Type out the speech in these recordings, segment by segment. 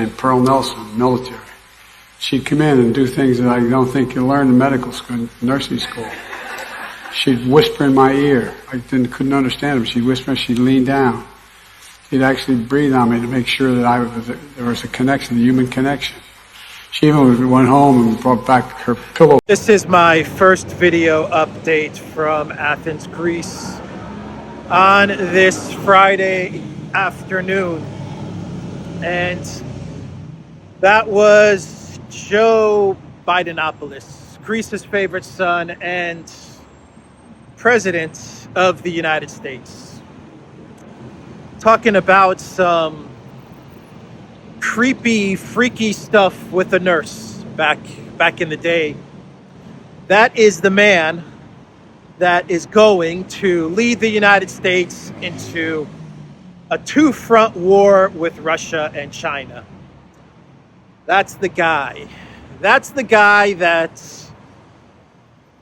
named Pearl Nelson, military. She'd come in and do things that I don't think you learn in medical school, nursing school. She'd whisper in my ear. I couldn't understand her. She'd whisper, she'd lean down. She'd actually breathe on me to make sure that there was a connection, a human connection. She even went home and brought back her pillow. This is my first video update from Athens, Greece on this Friday afternoon. And that was Joe Bidenopoulos, Greece's favorite son and president of the United States, talking about some creepy, freaky stuff with a nurse back in the day. That is the man that is going to lead the United States into a two-front war with Russia and China. That's the guy. That's the guy that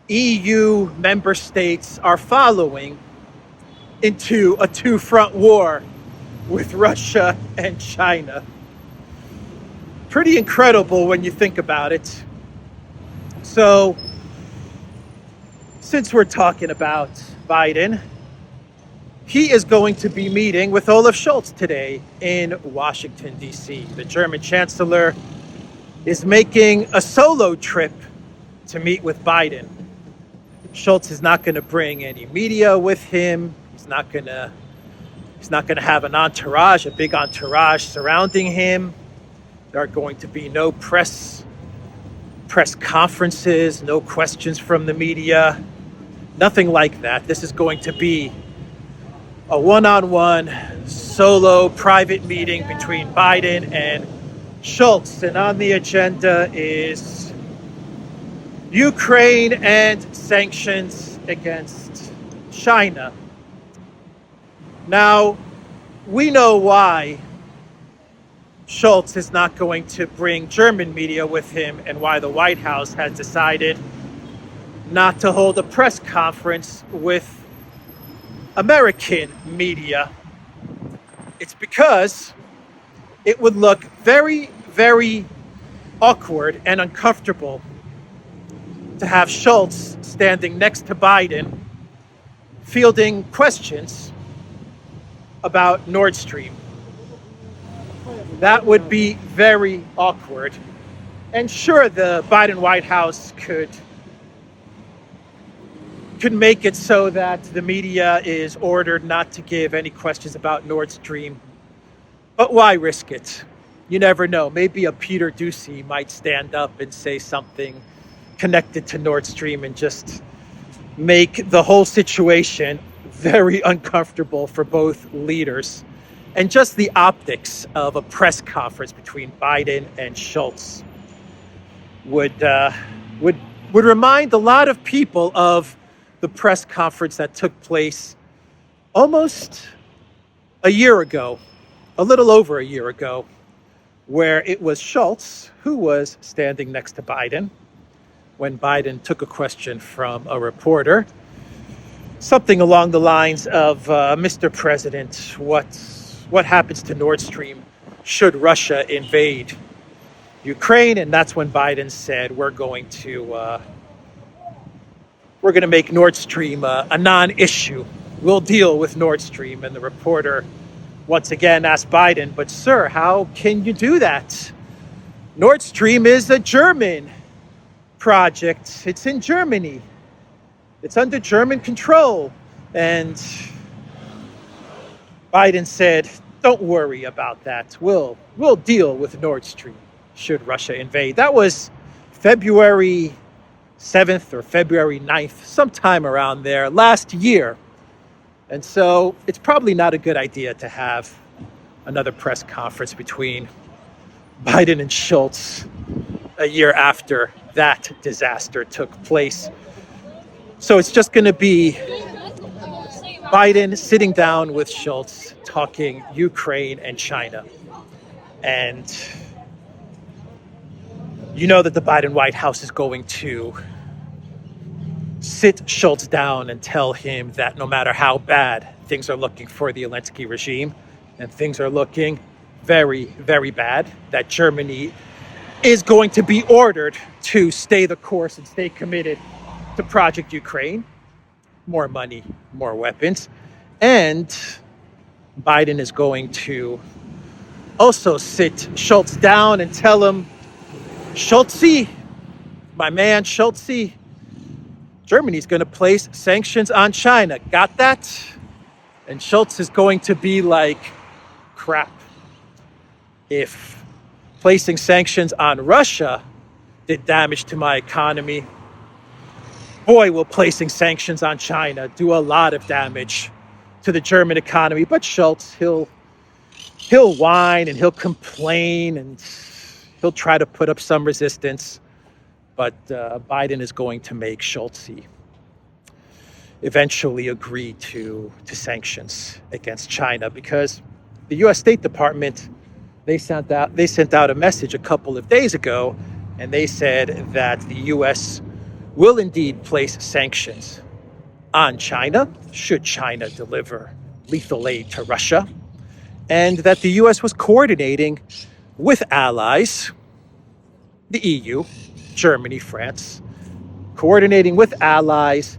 EU member states are following into a two-front war with Russia and China. Pretty incredible when you think about it. So, since we're talking about Biden, he is going to be meeting with Olaf Scholz today in Washington, D.C. The German Chancellor is making a solo trip to meet with Biden. Scholz is not going to bring any media with him. He's not going to have an entourage, a big entourage surrounding him. There are going to be no press conferences, no questions from the media, nothing like that. This is going to be a one-on-one, solo, private meeting between Biden and Scholz. And on the agenda is Ukraine and sanctions against China. Now, we know why Scholz is not going to bring German media with him and why the White House has decided not to hold a press conference with American media. It's because it would look very, very awkward and uncomfortable to have Scholz standing next to Biden fielding questions about Nord Stream. That would be very awkward. And sure, the Biden White House could make it so that the media is ordered not to give any questions about Nord Stream. But why risk it? You never know. Maybe a Peter Doocy might stand up and say something connected to Nord Stream and just make the whole situation very uncomfortable for both leaders. And just the optics of a press conference between Biden and Scholz would remind a lot of people of the press conference that took place almost a year ago, a little over a year ago, where it was Scholz who was standing next to Biden when Biden took a question from a reporter, something along the lines of, Mr. President, what happens to Nord Stream should Russia invade Ukraine? And that's when Biden said, we're going to make Nord Stream a non-issue. We'll deal with Nord Stream. And the reporter once again asked Biden, but sir, how can you do that? Nord Stream is a German project. It's in Germany. It's under German control. And Biden said, don't worry about that. We'll deal with Nord Stream should Russia invade. That was February 7th or February 9th, sometime around there last year. And so it's probably not a good idea to have another press conference between Biden and Scholz a year after that disaster took place. So it's just going to be Biden sitting down with Scholz talking Ukraine and China. And you know that the Biden White House is going to sit Scholz down and tell him that no matter how bad things are looking for the Zelensky regime, and things are looking very, very bad, that Germany is going to be ordered to stay the course and stay committed to Project Ukraine. More money, more weapons. And Biden is going to also sit Schultz down and tell him, Schultzy, my man Schultzy, Germany's going to place sanctions on China. Got that? And Schultz is going to be like, crap. If placing sanctions on Russia did damage to my economy, boy, will placing sanctions on China do a lot of damage to the German economy. But Schultz, he'll whine and he'll complain and he'll try to put up some resistance. But Biden is going to make Schultz eventually agree to sanctions against China, because the U.S. State Department, they sent out a message a couple of days ago, and they said that the U.S. will indeed place sanctions on China should China deliver lethal aid to Russia, and that the U.S. was coordinating with allies, the EU, Germany, France, coordinating with allies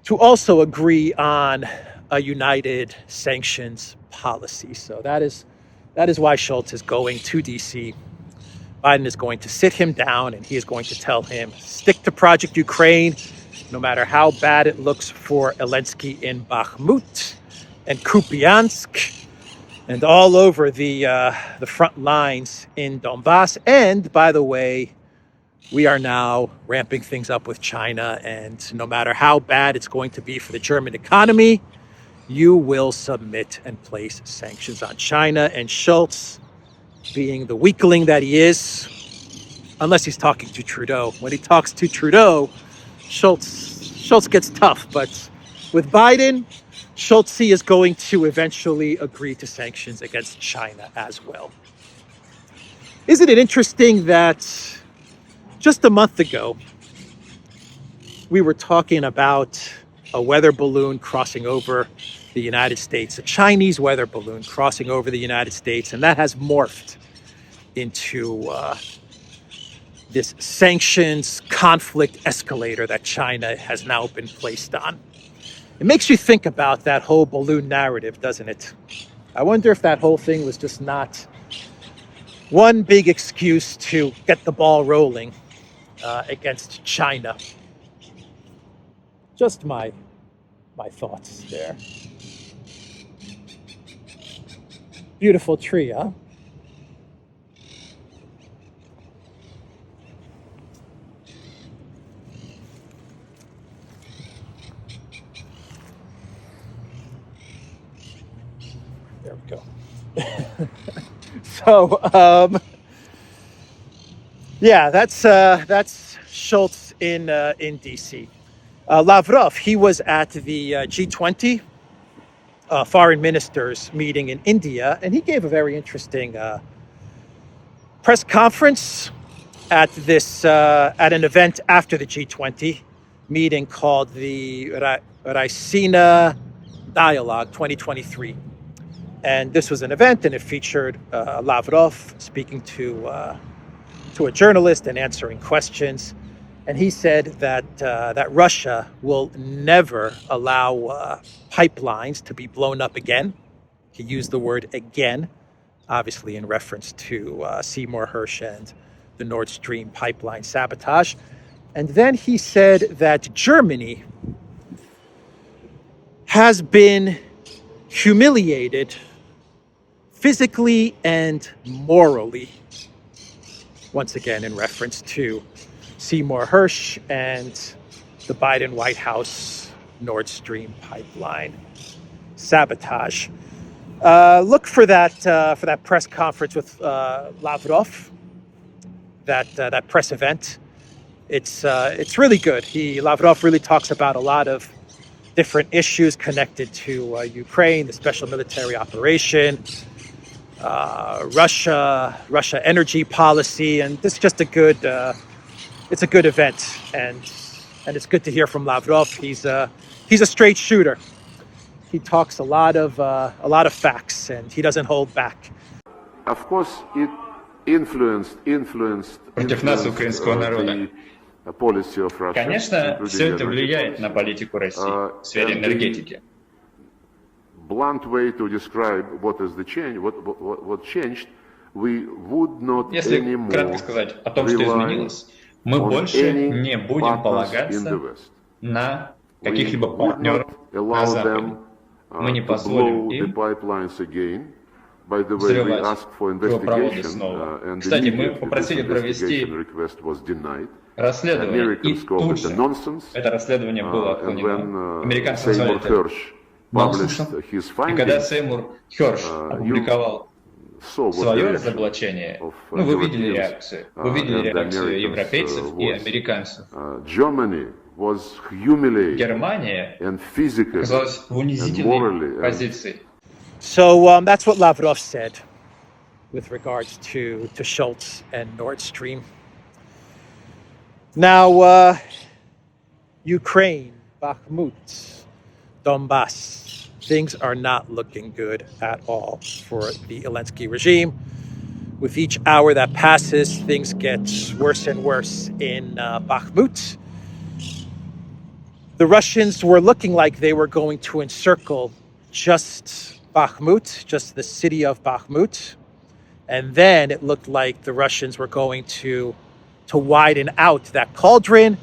to also agree on a united sanctions policy. So that is why Schultz is going to D.C. Biden is going to sit him down and he is going to tell him, stick to Project Ukraine, no matter how bad it looks for Zelensky in Bakhmut and Kupiansk and all over the front lines in Donbass. And by the way, we are now ramping things up with China, and no matter how bad it's going to be for the German economy, you will submit and place sanctions on China. And Schultz, being the weakling that he is, unless he's talking to Trudeau. When he talks to Trudeau, Schultz gets tough. But with Biden, Schultz is going to eventually agree to sanctions against China as well. Isn't it interesting that just a month ago, we were talking about a weather balloon crossing over the United States, a Chinese weather balloon crossing over the United States, and that has morphed into this sanctions conflict escalator that China has now been placed on. It makes you think about that whole balloon narrative, doesn't it? I wonder if that whole thing was just not one big excuse to get the ball rolling against China. Just my thoughts there. Beautiful tree, huh? There we go. So, yeah, that's Schultz in DC. Lavrov, he was at the G20 foreign ministers meeting in India, and he gave a very interesting press conference at an event after the G20 meeting called the Raisina Dialogue 2023. And this was an event, and it featured Lavrov speaking to a journalist and answering questions. And he said that Russia will never allow pipelines to be blown up again. He used the word again, obviously in reference to Seymour Hersh and the Nord Stream pipeline sabotage. And then he said that Germany has been humiliated physically and morally, once again in reference to Seymour Hersh and the Biden White House Nord Stream pipeline sabotage. Look for that press conference with Lavrov, that press event. It's really good. Lavrov really talks about a lot of different issues connected to Ukraine, the special military operation, Russia energy policy, and this is just a good event, and it's good to hear from Lavrov. He's a straight shooter. He talks a lot of facts, and he doesn't hold back. of course, it influenced против нас, украинского народа. the policy of Russia, Конечно, including все это energy влияет на policy. политику России в сфере And энергетики. Blunt way to describe what is the change, what changed, we would not Если anymore кратко сказать о том, что rely изменилось, мы on больше any не будем partners in the полагаться West. на We каких-либо would партнеров not на allow Западе. them Мы не to позволим blow the им pipelines again. By the way, we взрывать asked for трубопроводы investigation, снова. and Кстати, мы immediately попросили this провести investigation request was denied. расследование, и Americans called тут it a же nonsense. это расследование было And отклонено. when Американцы назвали Seymour это Hersh published нонсенсом. his И когда findings, Сеймур Херш опубликовал saw what the свое reaction разоблачение, of ну, вы видели Europeans, реакцию. Вы видели and the реакцию Americans, европейцев и was. американцев. Germany was humiliated Германия and physically оказалась в and унизительной morally. позиции. So that's what Lavrov said with regards to Schultz and Nord Stream. Now, Ukraine, Bakhmut, Donbass, things are not looking good at all for the Zelensky regime. With each hour that passes, things get worse and worse in Bakhmut. The Russians were looking like they were going to encircle just Bakhmut, just the city of Bakhmut. And then it looked like the Russians were going to widen out that cauldron.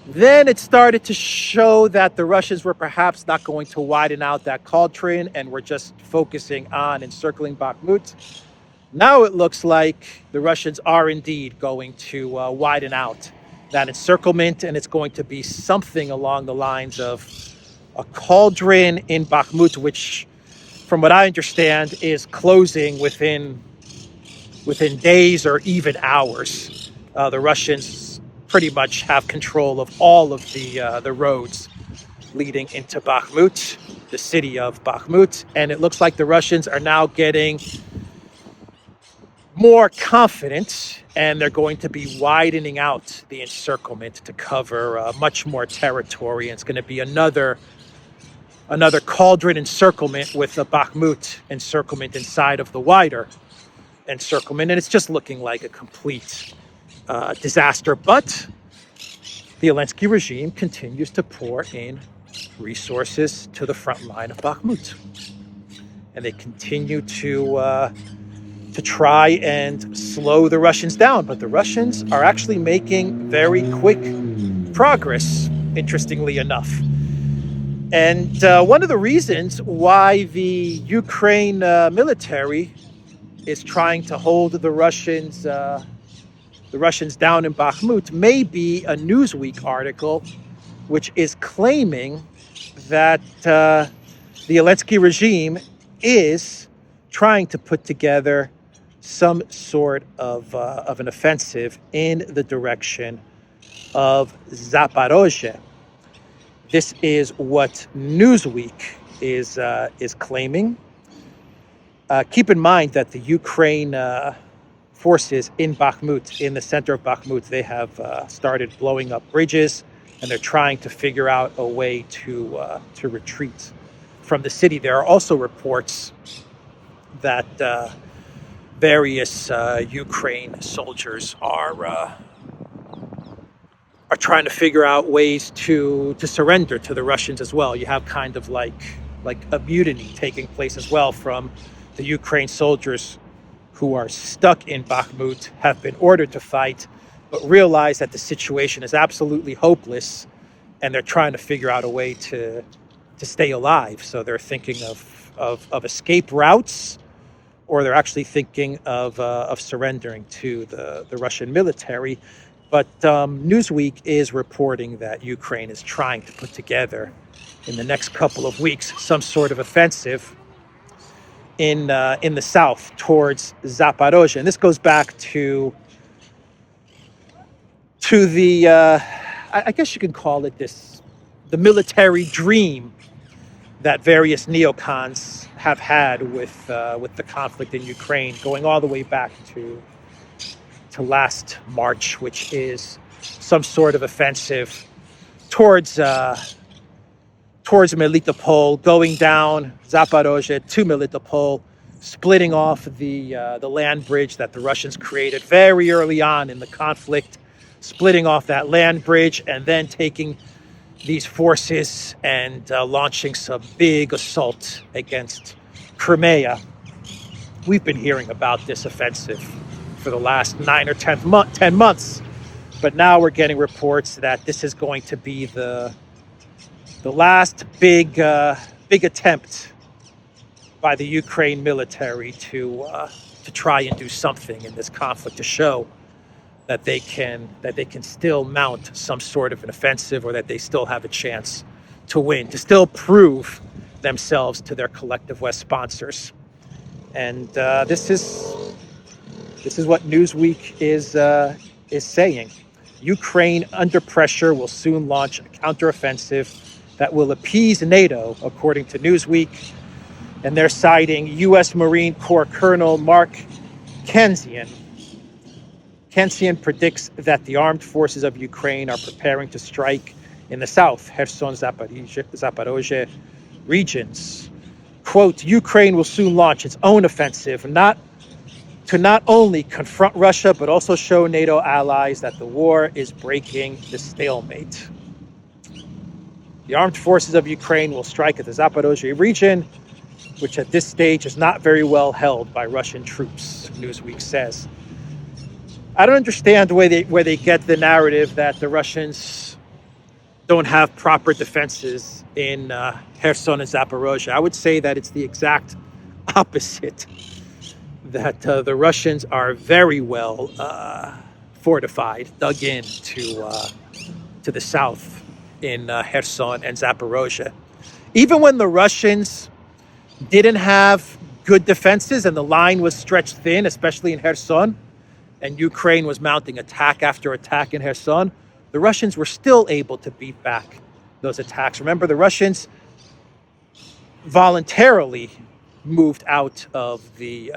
Then it started to show that the Russians were perhaps not going to widen out that cauldron and were just focusing on encircling Bakhmut. Now it looks like the Russians are indeed going to widen out that encirclement, and it's going to be something along the lines of a cauldron in Bakhmut, which, from what I understand, is closing within days or even hours. The Russians pretty much have control of all of the roads leading into Bakhmut, the city of Bakhmut, and it looks like the Russians are now getting more confident, and they're going to be widening out the encirclement to cover much more territory. And it's going to be another cauldron encirclement with a Bakhmut encirclement inside of the wider encirclement, and it's just looking like a complete disaster. But the Zelensky regime continues to pour in resources to the front line of Bakhmut, and they continue to try and slow the Russians down. But the Russians are actually making very quick progress, interestingly enough. And one of the reasons why the Ukraine military is trying to hold the Russians down in Bakhmut may be a Newsweek article, which is claiming that the Zelensky regime is trying to put together some sort of an offensive in the direction of Zaporozhye. This is what Newsweek is claiming. Keep in mind that the Ukraine forces in Bakhmut, in the center of Bakhmut, they have started blowing up bridges, and they're trying to figure out a way to retreat from the city. There are also reports that various Ukraine soldiers are trying to figure out ways to surrender to the Russians as well. You have kind of like a mutiny taking place as well from the Ukraine soldiers who are stuck in Bakhmut, have been ordered to fight, but realize that the situation is absolutely hopeless, and they're trying to figure out a way to stay alive. So they're thinking of escape routes, or they're actually thinking of surrendering to the Russian military. But Newsweek is reporting that Ukraine is trying to put together, in the next couple of weeks, some sort of offensive in the south towards Zaporozhye. And this goes back to the I guess you can call it the military dream that various neocons have had with the conflict in Ukraine, going all the way back to last March, which is some sort of offensive towards Melitopol, going down Zaporozhye to Melitopol, splitting off the land bridge that the Russians created very early on in the conflict, splitting off that land bridge, and then taking these forces and launching some big assault against Crimea. We've been hearing about this offensive for the last 9 or 10 months, but now we're getting reports that this is going to be the last big attempt by the Ukraine military to try and do something in this conflict, to show that they can still mount some sort of an offensive, or that they still have a chance to win, to still prove themselves to their collective West sponsors. And this is what Newsweek is saying. Ukraine, under pressure, will soon launch a counteroffensive that will appease NATO, according to Newsweek. And they're citing U.S. Marine Corps Colonel Mark Kensian. Kensian predicts that the armed forces of Ukraine are preparing to strike in the south, Kherson, Zaporozhye regions. Quote, Ukraine will soon launch its own offensive, not only confront Russia, but also show NATO allies that the war is breaking the stalemate. The armed forces of Ukraine will strike at the Zaporozhye region, which at this stage is not very well held by Russian troops, Newsweek says. I don't understand where they get the narrative that the Russians don't have proper defenses in Kherson and Zaporozhye. I would say that it's the exact opposite, that the Russians are very well fortified, dug in to the south in Kherson and Zaporozhye. Even when the Russians didn't have good defenses and the line was stretched thin, especially in Kherson, and Ukraine was mounting attack after attack in Kherson, the Russians were still able to beat back those attacks. Remember, the Russians voluntarily moved out of the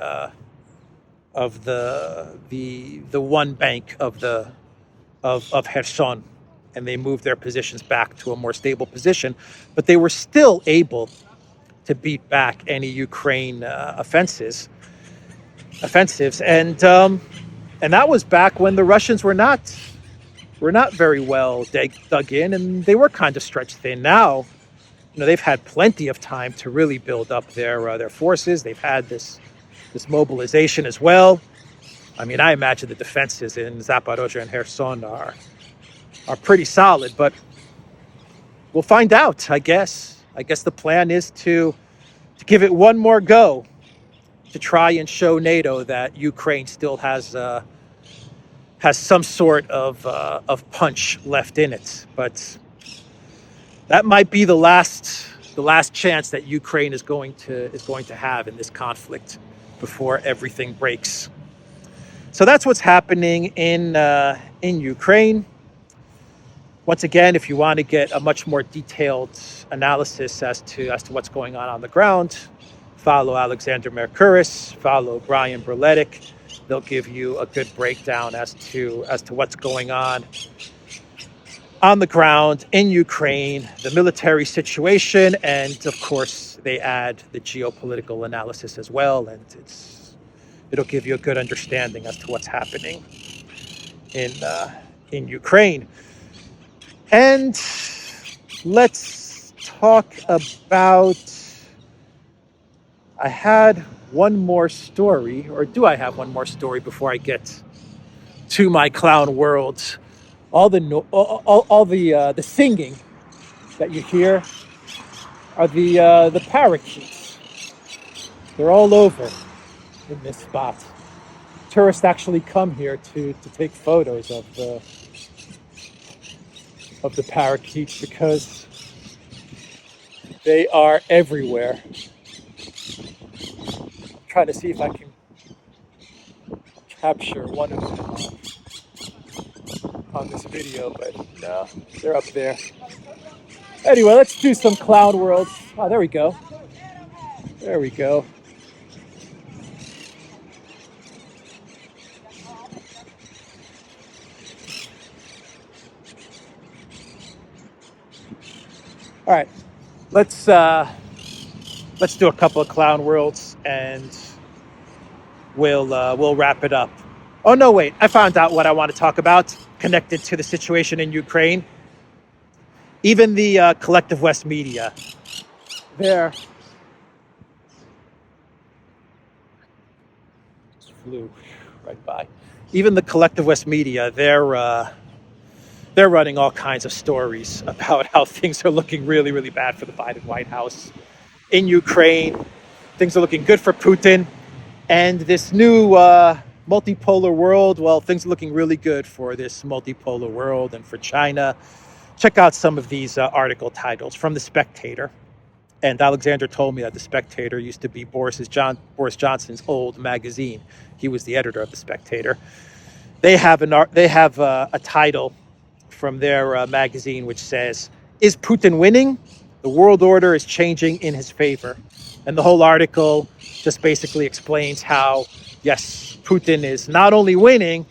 one bank of Kherson, and they moved their positions back to a more stable position, but they were still able to beat back any Ukraine offensives, and that was back when the Russians were not very well dug in, and they were kind of stretched thin. Now, they've had plenty of time to really build up their forces. They've had this mobilization as well. I mean, I imagine the defenses in Zaporozhye and Kherson are pretty solid, but we'll find out, I guess. I guess the plan is to give it one more go, to try and show NATO that Ukraine still has some sort of punch left in it. But that might be the last chance that Ukraine is going to have in this conflict before everything breaks. So that's what's happening in Ukraine. Once again, if you want to get a much more detailed analysis as to what's going on the ground, follow Alexander Mercouris, follow Brian Berletic. They'll give you a good breakdown as to what's going on the ground in Ukraine, the military situation, and of course they add the geopolitical analysis as well, and it'll give you a good understanding as to what's happening in Ukraine. And let's talk about, I had one more story, or do I have one more story before I get to my clown world? All the singing that you hear are the parakeets. They're all over in this spot. Tourists actually come here to take photos of the parakeets because they are everywhere. I'm trying to see if I can capture one of them on this video, but no, they're up there. Anyway, let's do some cloud worlds. Oh, there we go. There we go. All right, let's do a couple of clown worlds, and we'll wrap it up. Oh no, wait! I found out what I want to talk about connected to the situation in Ukraine. Even the collective West media, they're just flew right by. Even the collective West media, they're running all kinds of stories about how things are looking really, really bad for the Biden White House. In Ukraine, things are looking good for Putin. And this new multipolar world, well, things are looking really good for this multipolar world and for China. Check out some of these article titles from The Spectator. And Alexander told me that The Spectator used to be Boris Johnson's old magazine. He was the editor of The Spectator. They have a title from their magazine which says, "Is Putin winning? The world order is changing in his favor." And the whole article just basically explains how, yes, Putin is not only winning,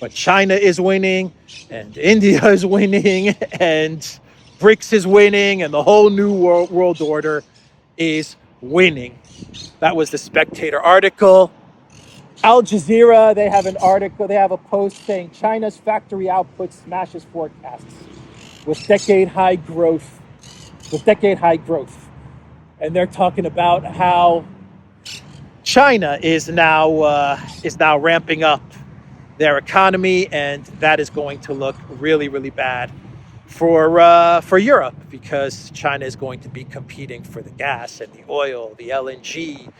but China is winning, and India is winning, and BRICS is winning, and the whole new world order is winning. That was the Spectator article. Al Jazeera, they have an article, they have a post saying China's factory output smashes forecasts with decade high growth. And they're talking about how China is now ramping up their economy, and that is going to look really, really bad for Europe, because China is going to be competing for the gas and the oil, the LNG,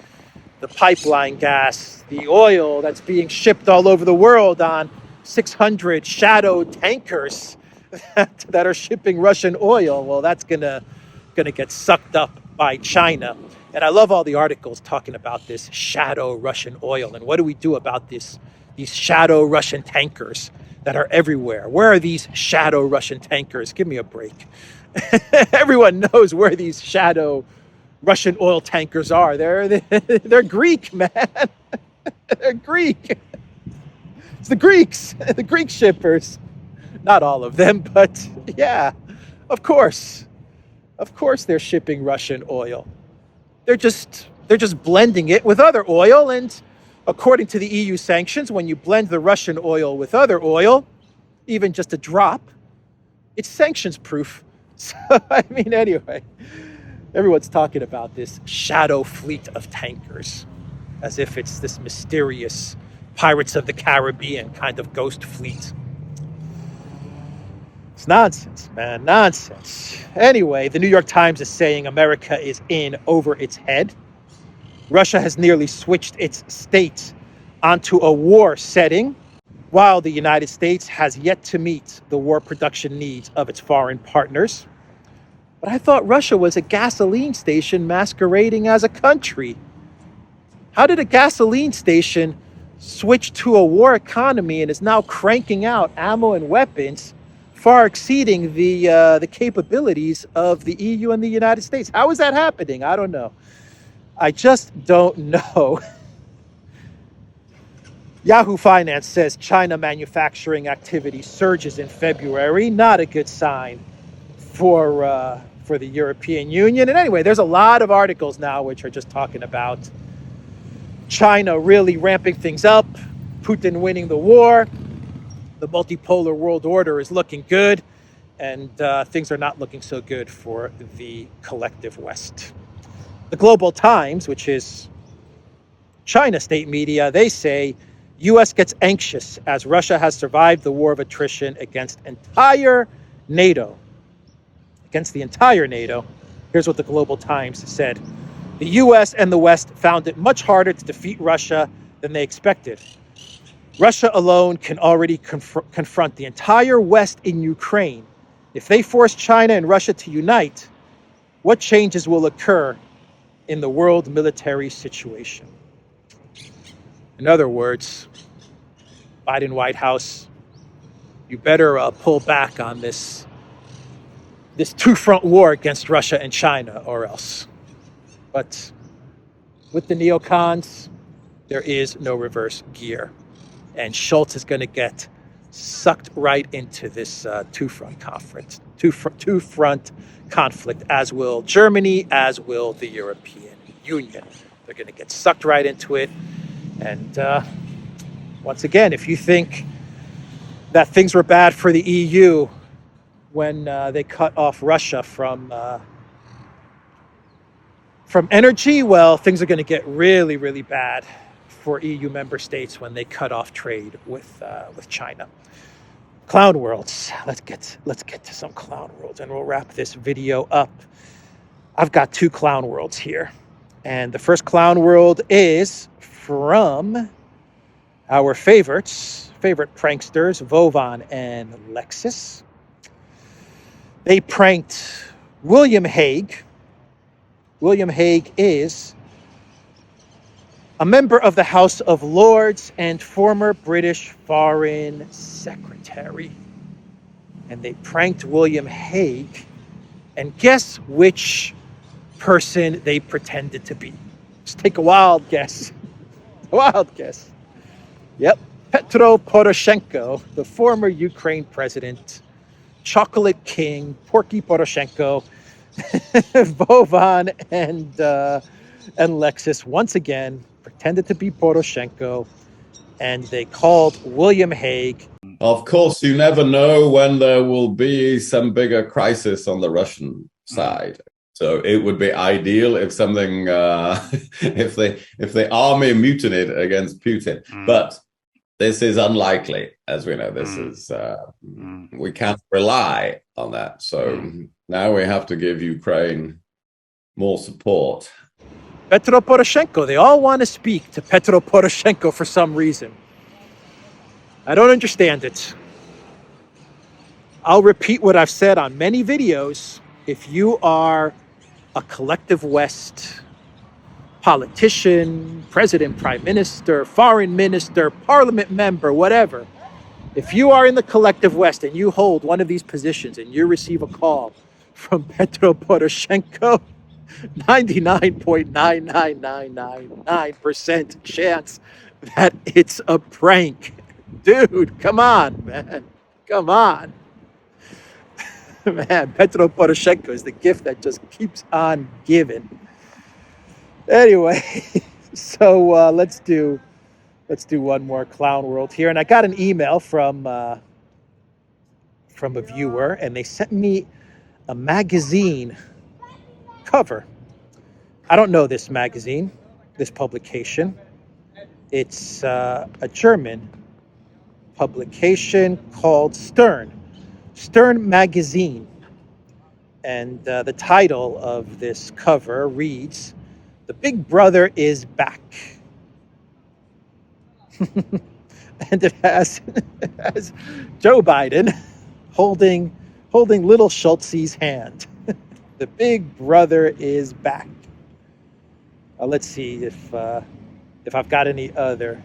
the pipeline gas, the oil that's being shipped all over the world on 600 shadow tankers that are shipping Russian oil. Well, that's gonna get sucked up by China. And I love all the articles talking about this shadow Russian oil and what do we do about these shadow Russian tankers that are everywhere. Where are these shadow Russian tankers? Give me a break. Everyone knows where these shadow Russian oil tankers are. They're Greek, man. They're Greek. It's the Greeks, the Greek shippers. Not all of them, but yeah, of course. Of course they're shipping Russian oil. They're just blending it with other oil, and according to the EU sanctions, when you blend the Russian oil with other oil, even just a drop, it's sanctions proof. So, I mean, anyway, everyone's talking about this shadow fleet of tankers as if it's this mysterious Pirates of the Caribbean kind of ghost fleet. It's nonsense, man, nonsense. Anyway, the New York Times is saying America is in over its head. Russia has nearly switched its state onto a war setting, while the United States has yet to meet the war production needs of its foreign partners. But I thought Russia was a gasoline station masquerading as a country. How did a gasoline station switch to a war economy and is now cranking out ammo and weapons far exceeding the capabilities of the EU and the United States? How is that happening? I don't know. I just don't know. Yahoo Finance says China manufacturing activity surges in February. Not a good sign for the European Union. And anyway, there's a lot of articles now which are just talking about China really ramping things up, Putin winning the war, the multipolar world order is looking good, and things are not looking so good for the collective West. The Global Times, which is China state media, they say U.S. gets anxious as Russia has survived the war of attrition against the entire NATO. Here's what the Global Times said. The U.S. and the West found it much harder to defeat Russia than they expected. Russia alone can already confront the entire West in Ukraine. If they force China and Russia to unite, what changes will occur in the world military situation? In other words, Biden White House, you better pull back on this two-front war against Russia and China, or else. But with the neocons, there is no reverse gear. And Schultz is going to get sucked right into this two-front conflict, as will Germany, as will the European Union. They're going to get sucked right into it. And once again, if you think that things were bad for the EU when they cut off Russia from energy, well, things are going to get really, really bad for EU member states when they cut off trade with China. Clown worlds. Let's get to some clown worlds, and we'll wrap this video up. I've got 2 clown worlds here, and the first clown world is from our favorite pranksters, Vovan and Lexus. They pranked William Hague. William Hague is a member of the House of Lords and former British Foreign Secretary. And they pranked William Hague. And guess which person they pretended to be? Just take a wild guess. A wild guess. Yep. Petro Poroshenko, the former Ukraine president, Chocolate King, Porky Poroshenko, Vovan and Lexus once again pretended to be Poroshenko, and they called William Hague. Of course, you never know when there will be some bigger crisis on the Russian side. So it would be ideal if something, if the army mutinied against Putin. But this is unlikely, as we know. This is we can't rely on that. So now we have to give Ukraine more support. Petro Poroshenko, they all want to speak to Petro Poroshenko for some reason. I don't understand it. I'll repeat what I've said on many videos. If you are a collective West politician, president, prime minister, foreign minister, parliament member, whatever, if you are in the collective West and you hold one of these positions and you receive a call from Petro Poroshenko, 99.99999% chance that it's a prank. Dude, come on, man. Come on. Man, Petro Poroshenko is the gift that just keeps on giving. Anyway, so let's do one more clown world here. And I got an email from a viewer, and they sent me a magazine cover. I don't know this magazine, this publication. It's a German publication called Stern Magazine. And the title of this cover reads, "The Big Brother is Back." And it has Joe Biden holding little Schultz's hand. The Big Brother is back. Let's see if I've got any other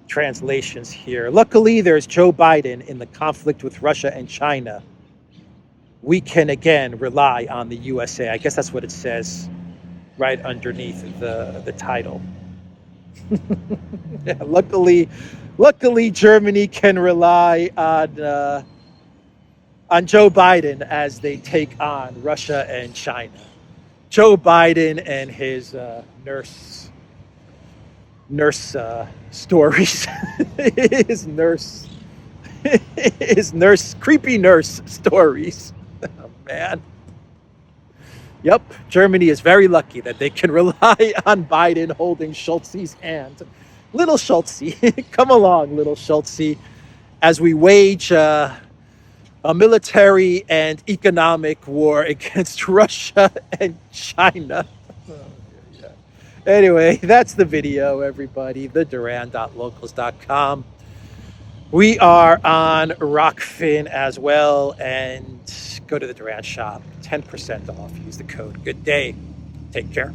translations here. Luckily, there's Joe Biden in the conflict with Russia and China. We can again rely on the USA. I guess that's what it says right underneath the title. Yeah, luckily, Germany can rely on Joe Biden as they take on Russia and China. Joe Biden and his nurse stories, his creepy nurse stories. Oh, man. Yep, Germany is very lucky that they can rely on Biden holding Schultz's hand. Little Schultzy, come along, little Schultzy, as we wage a military and economic war against Russia and China. Anyway, that's the video, everybody. theduran.locals.com. We are on Rockfin as well, and go to the Duran shop. 10% off. Use the code. Good day. Take care.